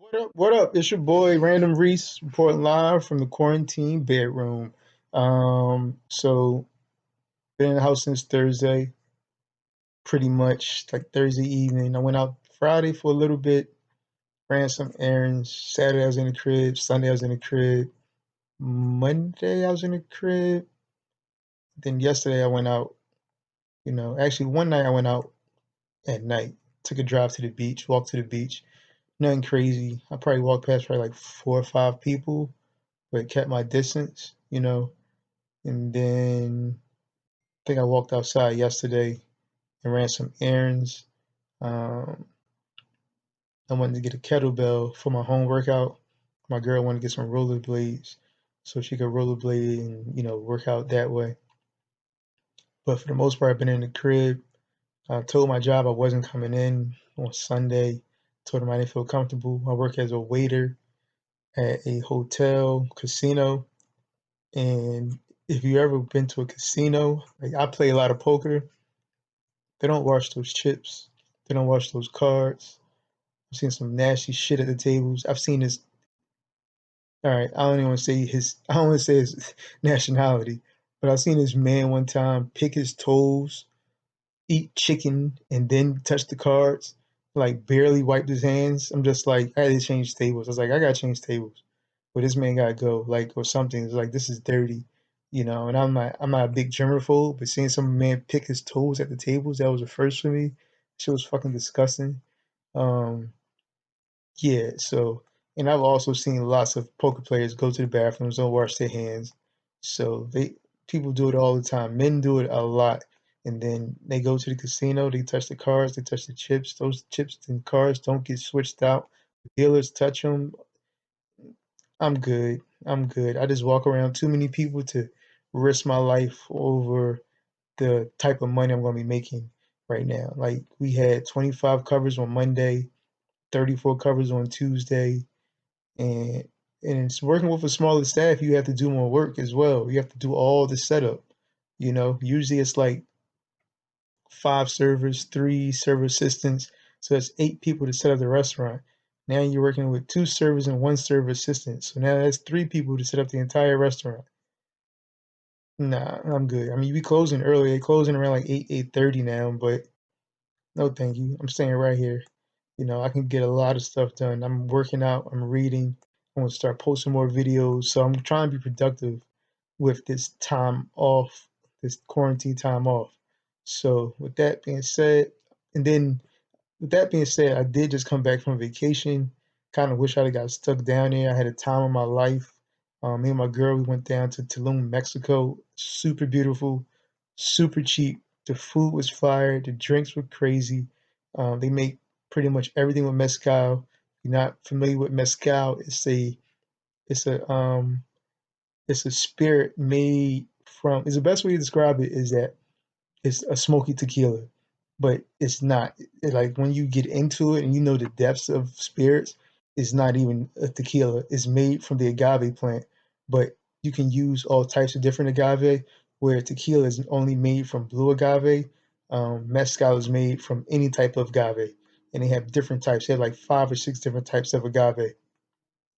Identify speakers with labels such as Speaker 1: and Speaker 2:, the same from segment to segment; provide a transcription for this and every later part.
Speaker 1: What up? What up? It's your boy Random Reese reporting live from the quarantine bedroom. So been in the house since Thursday, pretty much like Thursday evening. I went out Friday for a little bit, ran some errands. Saturday I was in the crib. Sunday I was in the crib. Monday I was in the crib. Then yesterday I went out. Actually one night I went out at night. Took a drive to the beach, walked to the beach. Nothing crazy. I probably walked past probably like 4 or 5 people, but kept my distance. And then I think I walked outside yesterday and ran some errands. Um, I wanted to get a kettlebell for my home workout. My girl wanted to get some rollerblades so she could rollerblade and work out that way. But for the most part, I've been in the crib. I told my job I wasn't coming in on Sunday. Told them I didn't feel comfortable. I work as a waiter at a hotel casino. And if you ever been to a casino, like I play a lot of poker, they don't wash those chips. They don't wash those cards. I've seen some nasty shit at the tables. I've seen this. All right, I don't even want to say his. I don't want to say his nationality, but I've seen this man one time pick his toes, eat chicken, and then touch the cards. Like barely wiped his hands. I'm just like, I had to change tables. I was like, I gotta change tables. But this man gotta go, like, or something. It's like this is dirty. And I'm not a big germaphobe, but seeing some man pick his toes at the tables, that was a first for me. Shit was fucking disgusting. Um, yeah, so and I've also seen lots of poker players go to the bathrooms, don't wash their hands. So they people do it all the time. Men do it a lot. And then they go to the casino, they touch the cards, they touch the chips. Those chips and cards don't get switched out. The dealers touch them. I'm good. I'm good. I just walk around too many people to risk my life over the type of money I'm going to be making right now. Like we had 25 covers on Monday, 34 covers on Tuesday, and it's working with a smaller staff. You have to do more work as well. You have to do all the setup. Usually it's like 5 servers, 3 server assistants, so that's 8 people to set up the restaurant. Now you're working with 2 servers and 1 server assistant, so now that's 3 people to set up the entire restaurant. Nah, I'm good. I mean, you be closing early. They closing around like 8:30 now, but no, thank you. I'm staying right here. I can get a lot of stuff done. I'm working out. I'm reading. I'm gonna start posting more videos. So I'm trying to be productive with this time off, this quarantine time off. So with that being said, and then with that being said, I did just come back from vacation. Kind of wish I'd have got stuck down there. I had a time of my life. Me and my girl, we went down to Tulum, Mexico. Super beautiful, super cheap. The food was fire. The drinks were crazy. They make pretty much everything with mezcal. If you're not familiar with mezcal, it's a it's a spirit made from. It's the best way to describe it is that it's a smoky tequila, but it's not. Like when you get into it and you know the depths of spirits, it's not even a tequila. It's made from the agave plant, but you can use all types of different agave. Where tequila is only made from blue agave, mezcal is made from any type of agave, and they have different types. They have like 5 or 6 different types of agave,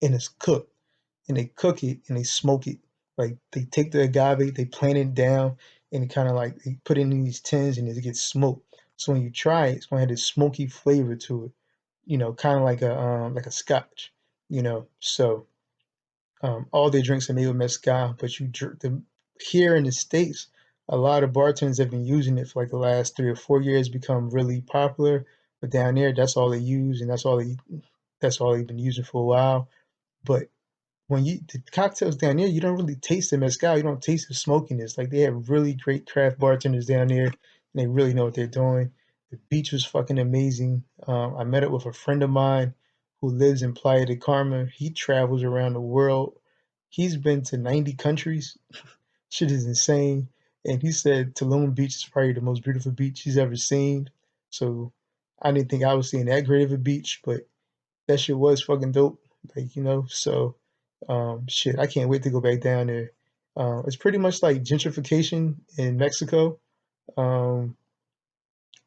Speaker 1: and it's cooked and they cook it and they smoke it. Like they take the agave, they plant it down, and it kind of like they put it in these tins and it gets smoked. So when you try it, it's gonna have this smoky flavor to it. Kind of like a scotch. So all their drinks are made with mezcal, but here in the states, a lot of bartenders have been using it for like the last 3 or 4 years, become really popular. But down there, that's all they use, and that's all they've been using for a while. But when the cocktails down there, you don't really taste the mezcal. You don't taste the smokiness. Like they have really great craft bartenders down there, and they really know what they're doing. The beach was fucking amazing. I met up with a friend of mine who lives in Playa de Carmen. He travels around the world. He's been to 90 countries. Shit is insane. And he said Tulum Beach is probably the most beautiful beach he's ever seen. So I didn't think I was seeing that great of a beach, but that shit was fucking dope. So shit, I can't wait to go back down there. It's pretty much like gentrification in Mexico. Um,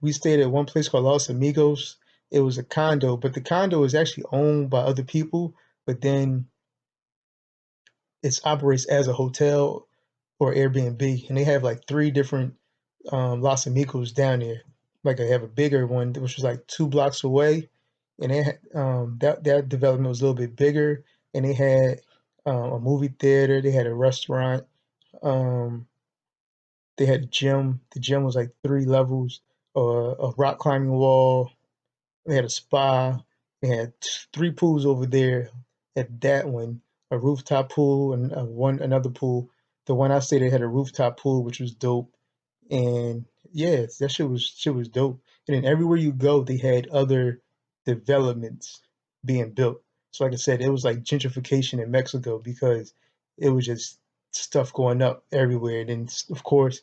Speaker 1: we stayed at one place called Los Amigos. it was a condo, but the condo is actually owned by other people, but then it operates as a hotel or Airbnb, and they have like three different Los Amigos down there. Like they have a bigger one, which was like 2 blocks away, and they had, that development was a little bit bigger, and they had a movie theater, they had a restaurant, um, they had a gym. The gym was like 3 levels, a rock climbing wall. They had a spa. They had 3 pools over there at that one, a rooftop pool and another pool. The one I stayed at had a rooftop pool, which was dope. And yeah, that shit was dope. And then everywhere you go, they had other developments being built. So like I said, it was like gentrification in Mexico because it was just stuff going up everywhere. And then of course,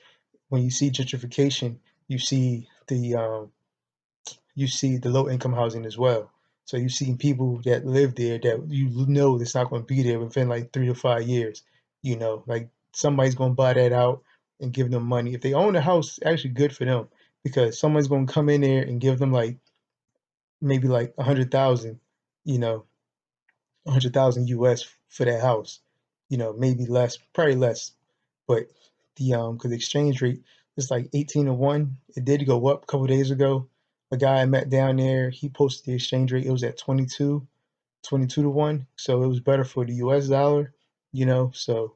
Speaker 1: when you see gentrification, you see the low income housing as well. So you see people that live there that you know that's not going to be there within like 3 to 5 years. Like somebody's going to buy that out and give them money. If they own a house, it's actually good for them because someone's going to come in there and give them like maybe like 100,000, you know, 100,000 US for that house. Maybe less, probably less, but because the exchange rate is like 18 to 1. It did go up a couple days ago. A guy I met down there, he posted the exchange rate. It was at 22 to 1. So it was better for the US dollar, So,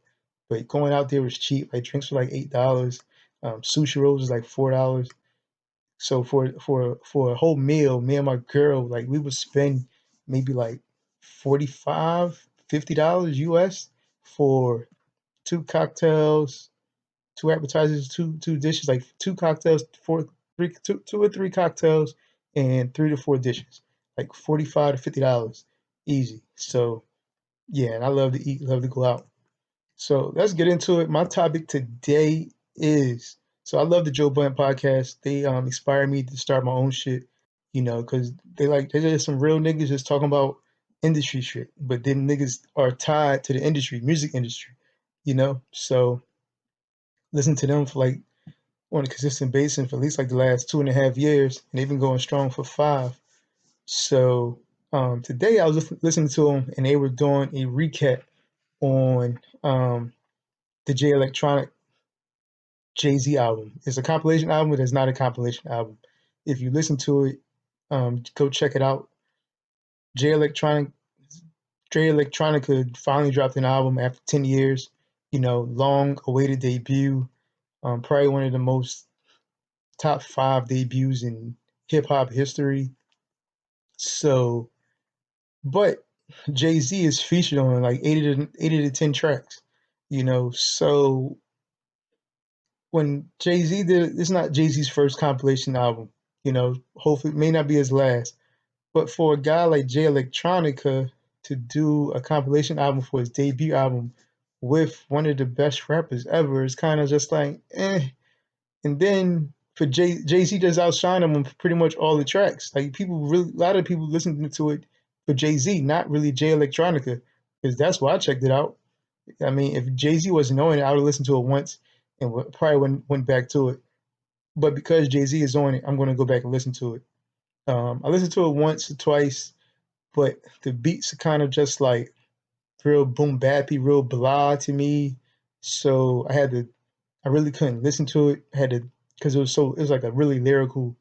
Speaker 1: but going out there was cheap. Like drinks were like $8. Sushi rolls was like $4. So for a whole meal, me and my girl, like we would spend maybe like 45, $50 US for 2 cocktails, 2 appetizers, two dishes, like 2 cocktails, two or three cocktails, and 3 to 4 dishes, like $45 to $50, easy. So yeah, and I love to eat, love to go out. So let's get into it. My topic today is so I love the Joe Budden podcast. They inspire me to start my own shit, because they're just some real niggas just talking about industry shit, but then niggas are tied to the industry, music industry, So listen to them for like on a consistent basis for at least like the last 2.5 years, and they've been going strong for 5. So today I was listening to them, and they were doing a recap on the J Electronic Jay-Z album. It's a compilation album, but it's not a compilation album. If you listen to it, go check it out. J Electronic Dre Electronica finally dropped an album after 10 years. Long awaited debut. Probably one of the most top 5 debuts in hip hop history. So, but Jay Z is featured on like 80 to 10 tracks. So when Jay Z did it, it's not Jay Z's first compilation album. Hopefully, it may not be his last. But for a guy like Jay Electronica to do a compilation album for his debut album with one of the best rappers ever is kind of just like, eh. And then for Jay-Z does outshine him on pretty much all the tracks. Like a lot of people listening to it for Jay-Z, not really Jay Electronica, because that's why I checked it out. I mean, if Jay-Z wasn't on it, I would have listened to it once and probably went back to it. But because Jay-Z is on it, I'm going to go back and listen to it. I listened to it once or twice, but the beats are kind of just like real boom bappy, real blah to me. So I really couldn't listen to it. I had to, because it was like a really lyrical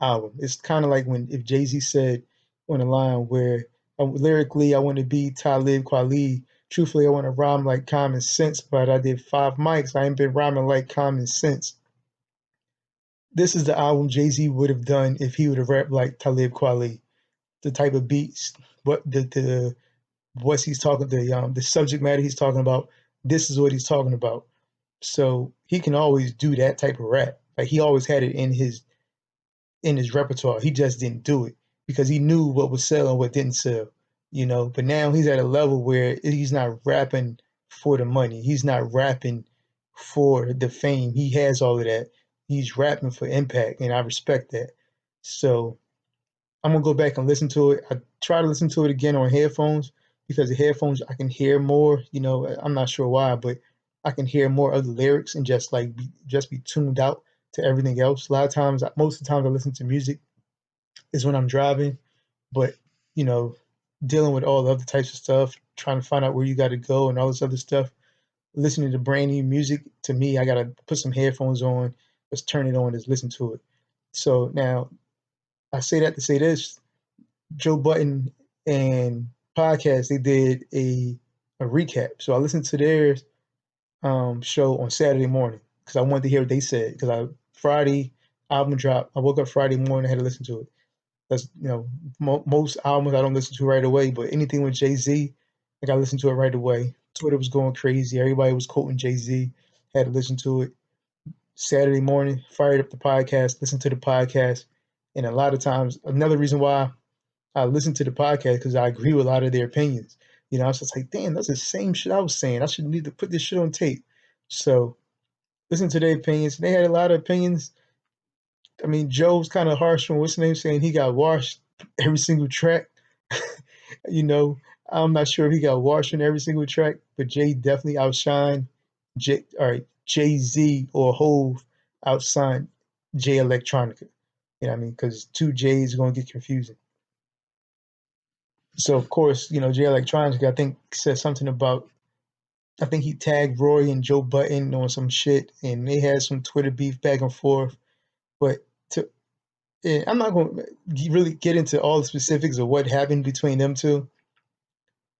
Speaker 1: album. It's kind of like if Jay-Z said on a line where lyrically I want to be Talib Kweli. Truthfully, I want to rhyme like common sense, but I did 5 mics. I ain't been rhyming like common sense. This is the album Jay-Z would have done if he would have rapped like Talib Kweli. The type of beats, what the what's he's talking, the subject matter he's talking about. This is what he's talking about. So he can always do that type of rap. Like he always had it in his repertoire. He just didn't do it because he knew what would sell and what didn't sell. But now he's at a level where he's not rapping for the money. He's not rapping for the fame. He has all of that. He's rapping for impact, and I respect that. So I'm gonna go back and listen to it. I try to listen to it again on headphones because the headphones I can hear more. I'm not sure why, but I can hear more of the lyrics and just be tuned out to everything else. A lot of times, most of the times I listen to music, is when I'm driving, but you know, dealing with all the other types of stuff, trying to find out where you got to go and all this other stuff. Listening to brand new music, to me, I gotta put some headphones on, just turn it on, just listen to it. So now I say that to say this: Joe Budden and podcast, they did a recap. So I listened to their show on Saturday morning because I wanted to hear what they said. Because I Friday album drop, I woke up Friday morning, I had to listen to it. That's most albums I don't listen to right away, but anything with Jay Z, I got to listen to it right away. Twitter was going crazy. Everybody was quoting Jay Z. Had to listen to it. Saturday morning, fired up the podcast, listened to the podcast, and a lot of times, another reason why I listen to the podcast because I agree with a lot of their opinions. I was just like, damn, that's the same shit I was saying. I should need to put this shit on tape. So listen to their opinions. They had a lot of opinions. I mean, Joe's kind of harsh on what's his name saying he got washed every single track. you know, I'm not sure if he got washed on every single track, but Jay definitely outshined Jay Z or Hove outshined Jay Electronica. You know what I mean? Because two J's are gonna get confusing. So of course, Jay Electronica, I think said something about I think he tagged Roy and Joe Budden on some shit, and they had some Twitter beef back and forth. But I'm not going to really get into all the specifics of what happened between them two.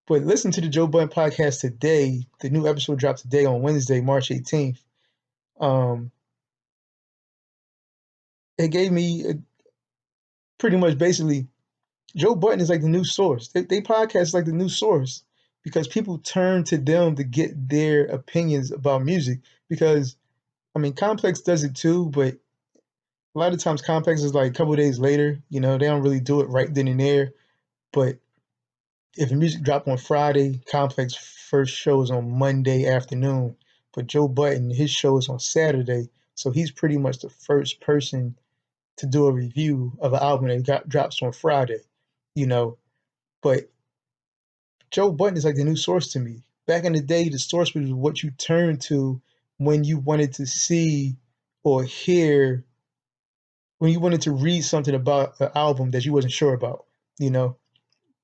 Speaker 1: But listen to the Joe Budden podcast today. The new episode dropped today on Wednesday, March 18th. It gave me pretty much basically Joe Budden is like the new source. They podcast is like the new source because people turn to them to get their opinions about music. Because I mean, Complex does it too, but a lot of times Complex is like a couple of days later. They don't really do it right then and there. But if the music dropped on Friday, Complex first show is on Monday afternoon. But Joe Budden, his show is on Saturday, so he's pretty much the first person to do a review of an album that drops on Friday. But Joe Budden is like the new source to me. Back in the day, the source was what you turned to when you wanted to see or hear, when you wanted to read something about an album that you wasn't sure about.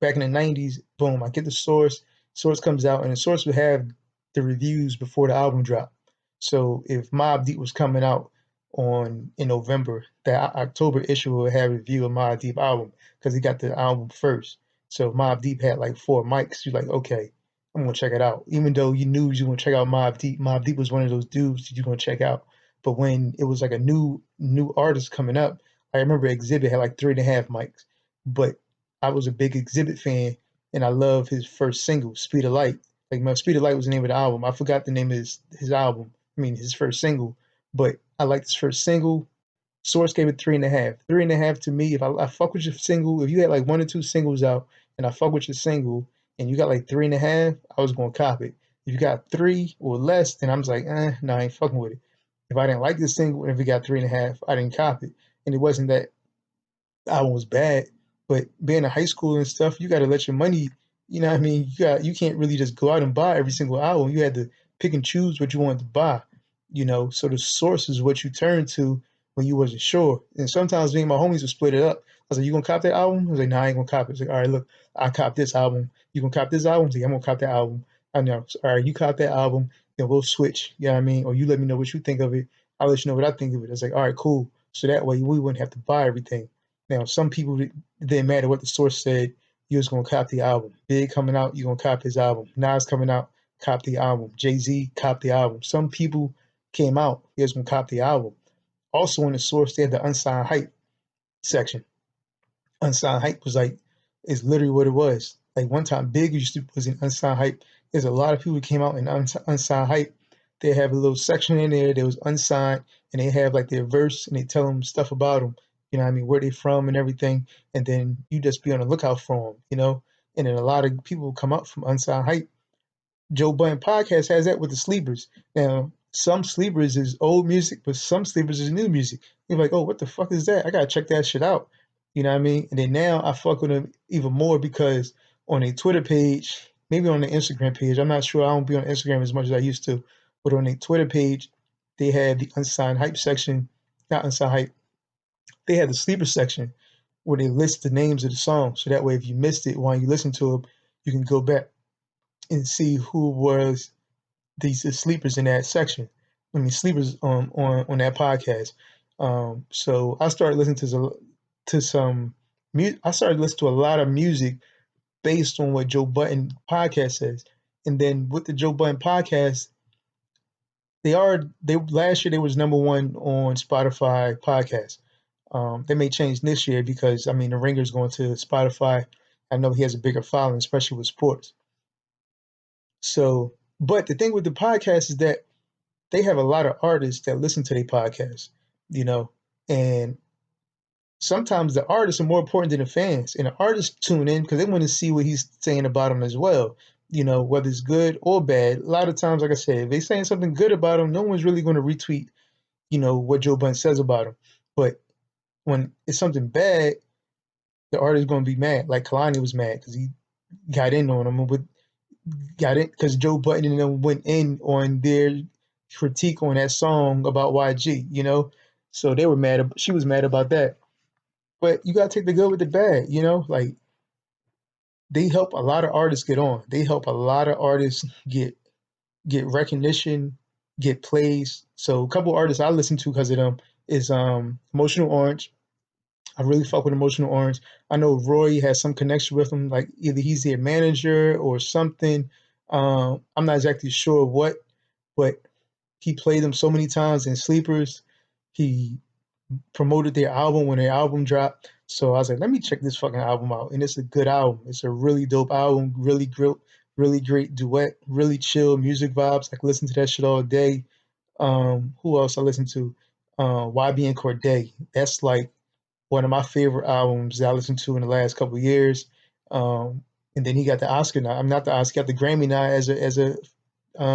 Speaker 1: Back in the 90s, boom, I get the source comes out, and the source would have the reviews before the album drop. So if Mobb Deep was coming out in November, that October issue would have a review of Mobb Deep album because he got the album first. So Mobb Deep had like 4 mics. You're like, okay, I'm gonna check it out. Even though you knew you were gonna check out Mobb Deep was one of those dudes that you're gonna check out. But when it was like a new artist coming up, I remember Exhibit had like 3.5 mics. But I was a big Exhibit fan, and I love his first single, Speed of Light. Like, my Speed of Light was the name of the album. I forgot the name of his album. I mean, his first single. But I liked his first single. Source gave it 3.5. 3.5 to me, if I fuck with your single, if you had like 1 or 2 singles out, and I fuck with your single, and you got like 3.5, I was gonna cop it. If you got 3 or less, then I'm just like, no, I ain't fucking with it. If I didn't like the single, and if it got 3.5, I didn't cop it. And it wasn't that the album was bad, but being in high school and stuff, you got to let your money. You know what I mean? You can't really just go out and buy every single album. You had to pick and choose what you wanted to buy. So the source is what you turn to when you wasn't sure. And sometimes me and my homies would split it up. I was like, "You gonna cop that album?" I was like, "Nah, I ain't gonna cop it." It's like, "All right, look, I cop this album. You gonna cop this album?" I was like, "I'm gonna cop that album." I know. So, all right, you cop that album, then we'll switch. You know what I mean? Or you let me know what you think of it. I'll let you know what I think of it. It's like, all right, cool. So that way we wouldn't have to buy everything. Now, some people, it didn't matter what the source said, you was gonna cop the album. Big coming out, you gonna cop his album. Nas coming out, cop the album. Jay-Z, cop the album. Some people came out, you was gonna cop the album. Also in the source, they had the unsigned hype section. Unsigned hype was like, it's literally what it was. Like one time, Big was in unsigned hype. There's a lot of people who came out in unsigned hype. They have a little section in there that was unsigned, and they have like their verse, and they tell them stuff about them. You know what I mean, where they from and everything. And then you just be on the lookout for them. And then a lot of people come up from unsigned hype. Joe Budden Podcast has that with the sleepers. Now, some sleepers is old music, but some sleepers is new music. You're like, oh, what the fuck is that? I gotta check that shit out. You know what I mean? And then now I fuck with them even more because on a Twitter page, maybe on the Instagram page, I'm not sure. I don't be on Instagram as much as I used to, but on a Twitter page, they had the unsigned hype section, not unsigned hype. They had the sleeper section, where they list the names of the songs. So that way, if you missed it while you listen to them, you can go back and see who was these sleepers in that section. I mean, sleepers on that podcast. So I started listening to some music. I started listening to a lot of music based on what Joe Budden podcast says. And then with the Joe Budden podcast, they last year they was number one on Spotify podcast. They may change this year because I mean the Ringer's going to Spotify. I know he has a bigger following, especially with sports. So, but the thing with the podcast is that they have a lot of artists that listen to their podcast, you know, and sometimes the artists are more important than the fans, and the artists tune in because they want to see what he's saying about them as well. You know, whether it's good or bad. A lot of times, like I said, if they're saying something good about him, no one's really going to retweet, what Joe Budden says about him. But when it's something bad, the artist is going to be mad. Like Kalani was mad because he got in on him, got in because Joe Budden and them went in on their critique on that song about YG. So they were mad. She was mad about that. But you gotta take the good with the bad. Like they help a lot of artists get on. They help a lot of artists get recognition, get plays. So a couple artists I listen to because of them is Emotional Orange. I really fuck with Emotional Orange. I know Roy has some connection with him, like either he's their manager or something. I'm not exactly sure what, but he played them so many times in sleepers. He promoted their album when their album dropped. So I was like, let me check this fucking album out. And it's a good album. It's a really dope album, really great duet, really chill music vibes. I can listen to that shit all day. Who else I listen to? YB and Corday. That's like one of my favorite albums that I listened to in the last couple of years. And then he got the Oscar now. I'm not the Oscar, got the Grammy now as a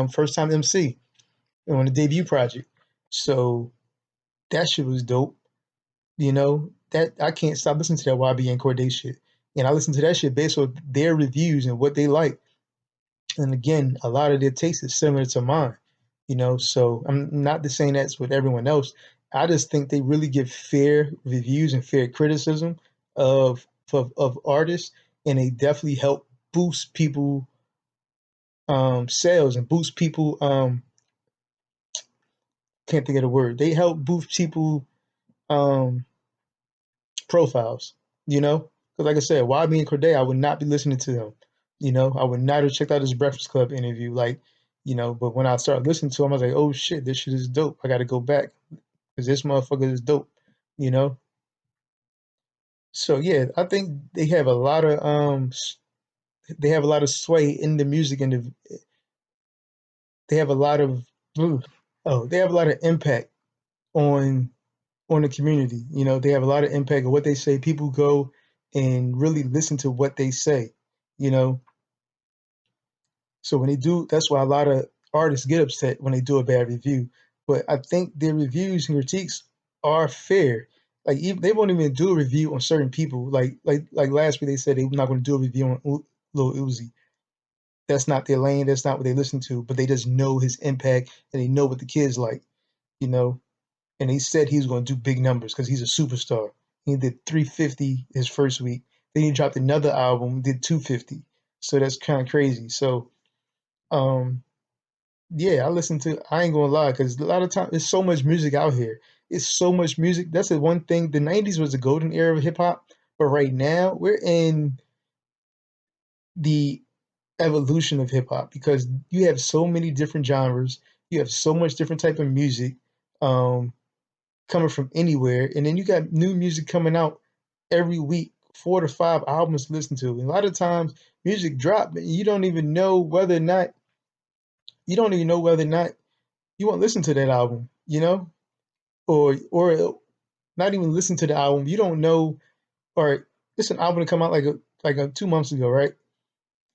Speaker 1: first time MC on the debut project. So that shit was dope. That I can't stop listening to that YB and Corday shit. And I listen to that shit based on their reviews and what they like. And again, a lot of their taste is similar to mine. So I'm not just saying that's with everyone else. I just think they really give fair reviews and fair criticism of artists, and they definitely help boost people sales and boost people can't think of the word. They help boost people um profiles, Because like I said, YB and Corday, I would not be listening to them. I would not have checked out his Breakfast Club interview, like, but when I started listening to him, I was like, oh shit, this shit is dope. I got to go back because this motherfucker is dope, you know? So yeah, I think they have a lot of sway in the music and they have a lot of they have a lot of impact on the community. They have a lot of impact on what they say. People go and really listen to what they say, you know. So when they do, that's why a lot of artists get upset when they do a bad review. But I think their reviews and critiques are fair. Like even, they won't even do a review on certain people. Like last week they said they're not going to do a review on Lil Uzi. That's not their lane. That's not what they listen to. But they just know his impact and they know what the kids like, you know. And he said he was going to do big numbers because he's a superstar. He did 350 his first week. Then he dropped another album, did 250. So that's kind of crazy. So, um, yeah, I ain't gonna lie, because a lot of time there's so much music out here. It's so much music. That's the one thing. The 90s was the golden era of hip hop, but right now we're in the evolution of hip hop because you have so many different genres. You have so much different type of music. Um, Coming from anywhere. And then you got new music coming out every week, 4 to 5 albums to listen to. And a lot of times music drop, and you don't even know whether or not you want to listen to that album, or not even listen to the album. You don't know, or it's an album to come out like 2 months ago, right?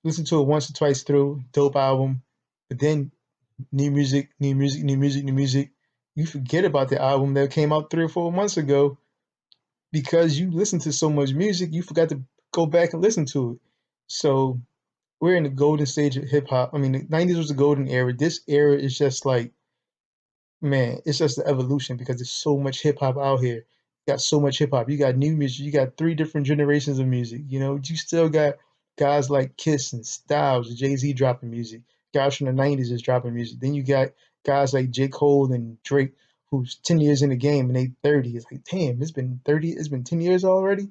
Speaker 1: Listen to it once or twice through, dope album, but then new music, new music, new music, new music. You forget about the album that came out 3 or 4 months ago because you listen to so much music, you forgot to go back and listen to it. So we're in the golden stage of hip hop. I mean, the 90s was the golden era. This era is just like, man, it's just the evolution because there's so much hip hop out here. got so much hip hop. You got new music. You got three different generations of music. You know, you still got guys like Kiss and Styles, Jay-Z dropping music. Guys from the '90s is dropping music. Then you got guys like J. Cole and Drake, who's 10 years in the game and they 30. It's like, damn, it's been 30. It's been 10 years already.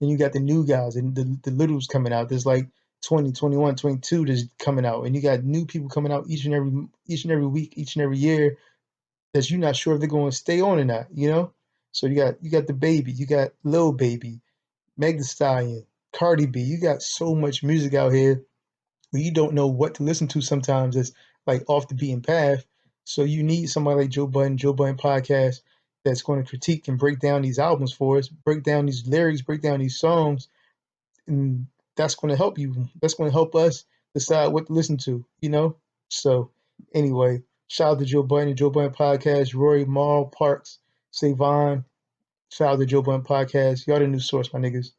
Speaker 1: Then you got the new guys and the littles coming out. There's like 20, 21, 22 that's coming out, and you got new people coming out each and every week, each and every year that you're not sure if they're going to stay on or not. You know, so you got the baby, you got Lil Baby, Meg Thee Stallion, Cardi B. You got so much music out here where you don't know what to listen to sometimes. It's like off the beaten path. So you need somebody like Joe Budden Podcast, that's going to critique and break down these albums for us, break down these lyrics, break down these songs, and that's going to help you. That's going to help us decide what to listen to. You know. So anyway, shout out to Joe Budden Podcast, Rory, Maul, Parks, Savon. Shout out to Joe Budden Podcast. Y'all the new source, my niggas.